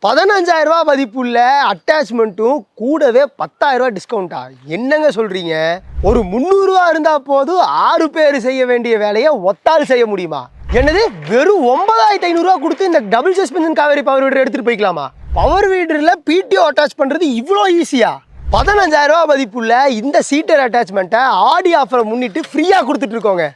15,000 மதிப்புள்ள அட்டாச்மெண்ட்டும் கூடவே 10,000 டிஸ்கவுண்டா? என்னங்க சொல்றீங்க? ஒரு 300 இருந்தா போதும் 6 பேர் செய்ய வேண்டிய வேலையை ஒத்தாள் செய்ய முடியுமா? என்னது வெறும் 9,500 கொடுத்து இந்த டபுள் சஸ்பென்ஷன் காவேரி பவர் வீடர் எடுத்துட்டு போய்க்கலாமா? பவர் வீடர்ல பிடிஓ அட்டாச் பண்றது இவ்வளோ ஈஸியா? 15,000 மதிப்புள்ள இந்த சீட்டர் அட்டாச்மெண்ட்டை ஆடி ஆஃபரை முன்னிட்டு ஃப்ரீயா கொடுத்துட்டு இருக்கோங்க.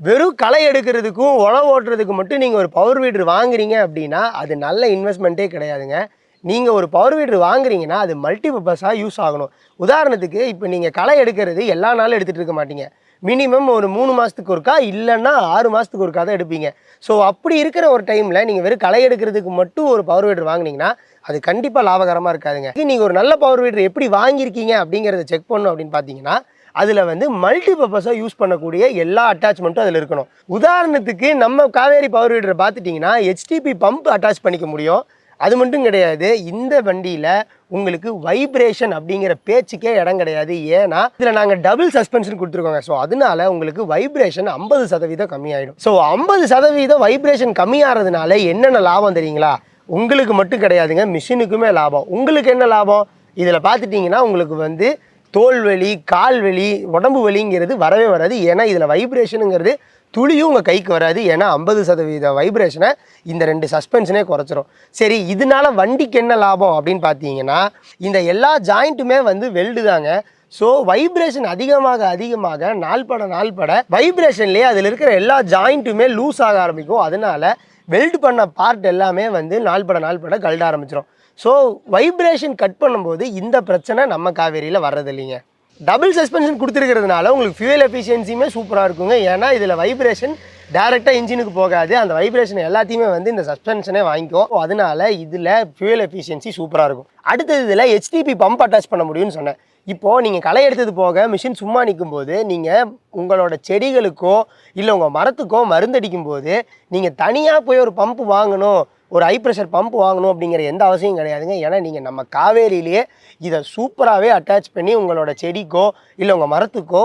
வெறும் களை எடுக்கிறதுக்கும் உழவு ஓட்டுறதுக்கு மட்டும் நீங்கள் ஒரு பவர் வீடர் வாங்குறீங்க அப்படின்னா அது நல்ல இன்வெஸ்ட்மெண்ட்டே கிடையாதுங்க. நீங்கள் ஒரு பவர் வீடர் வாங்குறீங்கன்னா அது மல்டிபர்பஸாக யூஸ் ஆகணும். உதாரணத்துக்கு இப்போ நீங்கள் களை எடுக்கிறது எல்லா நாளும் எடுத்துகிட்டு இருக்க மாட்டீங்க. மினிமம் ஒரு 3 மாதத்துக்கு ஒருக்கா இல்லைன்னா 6 மாதத்துக்கு ஒருக்கா தான் எடுப்பீங்க. ஸோ அப்படி இருக்கிற ஒரு டைமில் நீங்கள் வெறும் களை எடுக்கிறதுக்கு மட்டும் ஒரு பவர் வீடர் வாங்கினீங்கன்னா அது கண்டிப்பாக லாபகரமாக இருக்காதுங்க. நீங்கள் ஒரு நல்ல பவர் வீடர் எப்படி வாங்கியிருக்கீங்க அப்படிங்கிறத செக் பண்ணணும் அப்படின்னு பார்த்தீங்கன்னா அதில் வந்து மல்டிபர்பஸாக யூஸ் பண்ணக்கூடிய எல்லா அட்டாச்மெண்ட்டும் அதில் இருக்கணும். உதாரணத்துக்கு நம்ம காவேரி பவர் வீடரை பார்த்துட்டிங்கன்னா ஹெச்டிபி பம்ப் அட்டாச் பண்ணிக்க முடியும். அது மட்டும் கிடையாது, இந்த வண்டியில் உங்களுக்கு வைப்ரேஷன் அப்படிங்கிற பேச்சுக்கே இடம் கிடையாது. ஏன்னா இதில் நாங்கள் டபுள் சஸ்பென்ஷன் கொடுத்துருக்கோங்க. ஸோ அதனால உங்களுக்கு வைப்ரேஷன் 50% கம்மியாயிடும். ஸோ 50% வைப்ரேஷன் கம்மியாகிறதுனால என்னென்ன லாபம் தெரியுங்களா? உங்களுக்கு மட்டும் கிடையாதுங்க, மிஷினுக்குமே லாபம். உங்களுக்கு என்ன லாபம்? இதில் பார்த்துட்டிங்கன்னா உங்களுக்கு வந்து தோல் வலி, கால் வலி, உடம்பு வலிங்கிறது வரவே வராது. ஏன்னா இதில் வைப்ரேஷனுங்கிறது துளியும் உங்கள் கைக்கு வராது. ஏன்னா 50% வைப்ரேஷனை இந்த 2 சஸ்பென்ஷனே குறைச்சிரும். சரி, இதனால வண்டிக்கு என்ன லாபம் அப்படின்னு பார்த்தீங்கன்னா இந்த எல்லா ஜாயிண்ட்டுமே வந்து வெல்டு தாங்க. ஸோ வைப்ரேஷன் அதிகமாக நாள்பட வைப்ரேஷன்லேயே அதில் இருக்கிற எல்லா ஜாயிண்ட்டுமே லூஸ் ஆக ஆரம்பிக்கும். அதனால வெல்டு பண்ண பார்ட் எல்லாமே வந்து நாள்பட கல்ட ஆரம்பிச்சிடும். ஸோ வைப்ரேஷன் கட் பண்ணும்போது இந்த பிரச்சனை நம்ம காவேரியில் வர்றது இல்லைங்க. டபுள் சஸ்பென்ஷன் கொடுத்துருக்கிறதுனால உங்களுக்கு ஃபியூயல் எஃபிஷியன்சியுமே சூப்பராக இருக்குங்க. ஏன்னா இதில் வைப்ரேஷன் டேரெக்டாக இன்ஜினுக்கு போகாது. அந்த வைப்ரேஷன் எல்லாத்தையுமே வந்து இந்த சஸ்பென்ஷனே வாங்கிக்கும். அதனால இதில் ஃபியூயல் எஃபிஷியன்சி சூப்பராக இருக்கும். அடுத்தது இதில் ஹெச்டிபி பம்ப் அட்டாச் பண்ண முடியும்னு சொன்னேன். இப்போது நீங்கள் களை எடுத்தது போக மிஷின் சும்மா நிற்கும் போது நீங்கள் உங்களோட செடிகளுக்கோ இல்லை உங்கள் மரத்துக்கோ மருந்தடிக்கும் போது நீங்கள் தனியாக போய் ஒரு பம்ப் வாங்கணும், ஒரு ஹை ப்ரெஷர் பம்ப் வாங்கணும் அப்படிங்கிற எந்த அவசியம் கிடையாதுங்க. ஏன்னா நீங்கள் நம்ம காவேரியிலேயே இதை சூப்பராகவே அட்டாச் பண்ணி உங்களோட செடிக்கோ இல்லை உங்கள் மரத்துக்கோ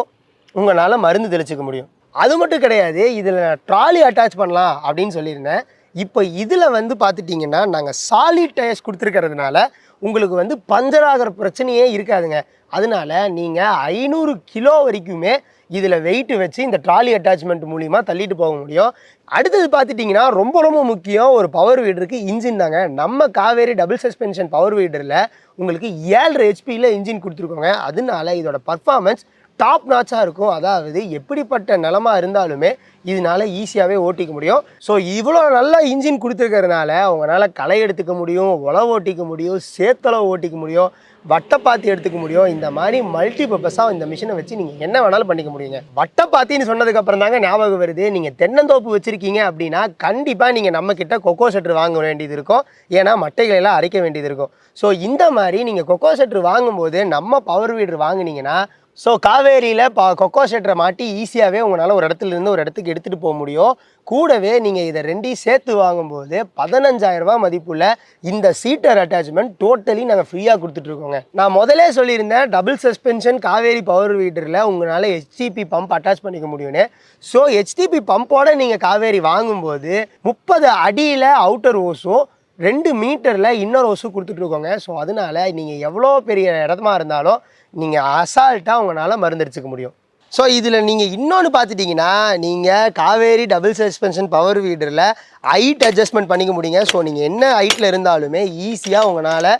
உங்களால் மருந்து தெளிச்சிக்க முடியும். அது மட்டும் கிடையாது, இதில் ட்ராலி அட்டாச் பண்ணலாம் அப்படின்னு சொல்லியிருந்தேன். இப்போ இதில் வந்து பார்த்துட்டிங்கன்னா நாங்கள் சாலிட் டயர்ஸ் கொடுத்துருக்கிறதுனால உங்களுக்கு வந்து பஞ்சர் ஆகிற பிரச்சனையே இருக்காதுங்க. அதனால நீங்கள் 500 கிலோ வரைக்குமே இதில் வெயிட் வச்சு இந்த ட்ராலி அட்டாச்மெண்ட் மூலிமா தள்ளிட்டு போக முடியும். அடுத்தது பார்த்துட்டிங்கன்னா ரொம்ப முக்கியம் ஒரு பவர் வீடருக்கு இன்ஜின் தாங்க. நம்ம காவேரி டபுள் சஸ்பென்ஷன் பவர் வீடரில் உங்களுக்கு 7.5 HP இன்ஜின் கொடுத்துருக்கோங்க. அதனால இதோட பர்ஃபார்மன்ஸ் டாப் நாச்சாக இருக்கும். அதாவது எப்படிப்பட்ட நிலமா இருந்தாலுமே இதனால ஈஸியாகவே ஓட்டிக்க முடியும். ஸோ இவ்வளோ நல்ல இன்ஜின் கொடுத்துருக்கிறதுனால உங்களால் களை எடுத்துக்க முடியும், உழவு ஓட்டிக்க முடியும், சேத்தளவு ஓட்டிக்க முடியும், வட்டப்பாத்தி எடுத்துக்க முடியும். இந்த மாதிரி மல்டிபர்பஸாக இந்த மிஷினை வச்சு நீங்கள் என்ன வேணாலும் பண்ணிக்க முடியுங்க. வட்டப்பாத்தின்னு சொன்னதுக்கப்புறம் தாங்க ஞாபகம் வருது, நீங்கள் தென்னந்தோப்பு வச்சுருக்கீங்க அப்படின்னா கண்டிப்பாக நீங்கள் நம்மக்கிட்ட கொக்கோ செட்ரு வாங்க வேண்டியது இருக்கும். ஏன்னா மட்டைகளெல்லாம் அரைக்க வேண்டியது இருக்கும். ஸோ இந்த மாதிரி நீங்கள் கொக்கோ செட்ரு வாங்கும்போது நம்ம பவர் வீடர் வாங்கினீங்கன்னா ஸோ காவேரியில் கொக்கோ ஷெட்டரை மாட்டி ஈஸியாகவே உங்களால் ஒரு இடத்துலேருந்து ஒரு இடத்துக்கு எடுத்துகிட்டு போக முடியும். கூடவே நீங்கள் இதை 2 சேர்த்து வாங்கும்போது 15,000 மதிப்புள்ள இந்த சீட்டர் அட்டாச்மெண்ட் டோட்டலி நாங்கள் ஃப்ரீயாக கொடுத்துட்ருக்கோங்க. நான் முதலே சொல்லியிருந்தேன் டபுள் சஸ்பென்ஷன் காவேரி பவர் வீடரில் உங்களால் ஹெச்டிபி பம்ப் அட்டாச் பண்ணிக்க முடியும்னு. ஸோ ஹெச்டிபி பம்போடு நீங்கள் காவேரி வாங்கும்போது 30 அடியில் அவுட்டர் ஓஸும் 2 மீட்டரில் இன்னொரு ஓஸும் கொடுத்துட்ருக்கோங்க. ஸோ அதனால் நீங்கள் எவ்வளோ பெரிய இடமா இருந்தாலும் நீங்கள் அசால்ட்டாக உங்களால் மருந்தடிச்சுக்க முடியும். ஸோ இதில் நீங்கள் இன்னொன்று பார்த்துட்டிங்கன்னா நீங்கள் காவேரி டபுள் சஸ்பென்ஷன் பவர் வீடரில் ஹைட் அட்ஜஸ்ட்மெண்ட் பண்ணிக்க முடியுங்க. ஸோ நீங்கள் என்ன ஹைட்டில் இருந்தாலுமே ஈஸியாக உங்களால்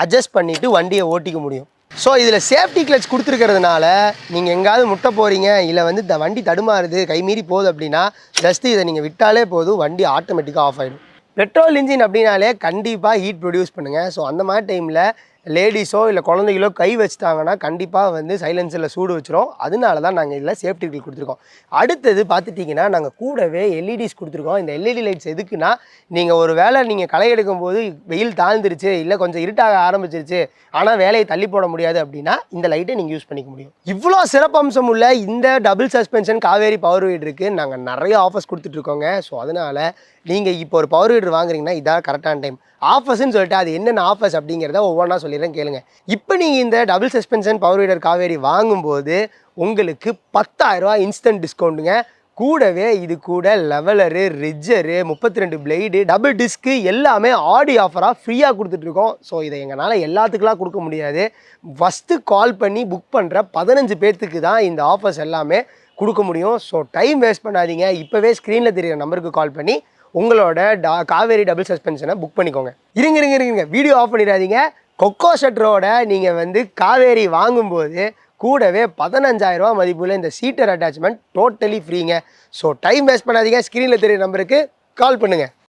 அட்ஜஸ்ட் பண்ணிவிட்டு வண்டியை ஓட்டிக்க முடியும். ஸோ இதில் சேஃப்டி கிளட்ச் கொடுத்துருக்கிறதுனால நீங்கள் எங்கேயாவது முட்டை போகிறீங்க இல்லை வந்து இந்த வண்டி தடுமாறுது கைமீறி போகுது அப்படின்னா ஜஸ்ட்டு இதை நீங்கள் விட்டாலே போதும், வண்டி ஆட்டோமேட்டிக்காக ஆஃப் ஆகிடும். பெட்ரோல் இன்ஜின் அப்படின்னாலே கண்டிப்பாக ஹீட் ப்ரொடியூஸ் பண்ணுங்கள். ஸோ அந்த மாதிரி டைமில் லேடிஸோ இல்லை குழந்தைகளோ கை வச்சிட்டாங்கன்னா கண்டிப்பாக வந்து சைலன்சரில் சூடு வச்சிரும். அதனால தான் நாங்கள் இதில் சேஃப்டி கில் கொடுத்துருக்கோம். அடுத்தது பார்த்துட்டிங்கன்னா நாங்கள் கூடவே எல்இடிஸ் கொடுத்துருக்கோம். இந்த எல்இடி லைட்ஸ் எதுக்குன்னா நீங்கள் ஒரு வேளை நீங்கள் களை எடுக்கும்போது வெயில் தாழ்ந்துருச்சு இல்லை கொஞ்சம் இருட்டாக ஆரம்பிச்சிருச்சு ஆனால் வேலையை தள்ளி போட முடியாது அப்படின்னா இந்த லைட்டை நீங்கள் யூஸ் பண்ணிக்க முடியும். இவ்வளோ சிறப்பம்சம் உள்ள இந்த டபுள் சஸ்பென்ஷன் காவேரி பவர் வீடருக்கு நாங்கள் நிறைய ஆஃபர்ஸ் கொடுத்துட்ருக்கோங்க. ஸோ அதனால் நீங்கள் இப்போ ஒரு பவர் வீடர் வாங்குறீங்கன்னா இதான் கரெக்டான டைம். ஆஃபர்ஸ்ன்னு சொல்லிட்டு அது என்னென்ன ஆஃபர்ஸ் அப்படிங்கிறத ஒவ்வொன்றா சொல்லிடுறேன் கேளுங்க. இப்போ நீங்கள் இந்த டபுள் சஸ்பென்ஷன் பவர் வீடர் காவேரி வாங்கும்போது உங்களுக்கு 10,000 இன்ஸ்டன்ட் டிஸ்கவுண்ட்டுங்க. கூடவே இது கூட லெவலரு, ரிட்ஜரு, 32 பிளேடு, டபுள் டிஸ்க்கு எல்லாமே ஆடி ஆஃபராக ஃப்ரீயாக கொடுத்துட்ருக்கோம். ஸோ இதை எங்களால் எல்லாத்துக்குலாம் கொடுக்க முடியாது. ஃபஸ்ட்டு கால் பண்ணி புக் பண்ணுற 15 பேர்த்துக்கு தான் இந்த ஆஃபர்ஸ் எல்லாமே கொடுக்க முடியும். ஸோ டைம் வேஸ்ட் பண்ணாதீங்க. இப்போவே ஸ்க்ரீனில் தெரியிற நம்பருக்கு கால் பண்ணி உங்களோட காவேரி டபுள் சஸ்பென்ஷனை புக் பண்ணிக்கோங்க. இருங்க வீடியோ ஆஃப் பண்ணிடாதீங்க. கொக்கோ ஷட்டரோட நீங்கள் வந்து காவேரி வாங்கும்போது கூடவே 15,000 ரூபா மதிப்புள்ள இந்த சீட்டர் அட்டாச்மெண்ட் டோட்டலி ஃப்ரீங்க. ஸோ டைம் வேஸ்ட் பண்ணாதீங்க. ஸ்க்ரீனில் தெரியிற நம்பருக்கு கால் பண்ணுங்கள்.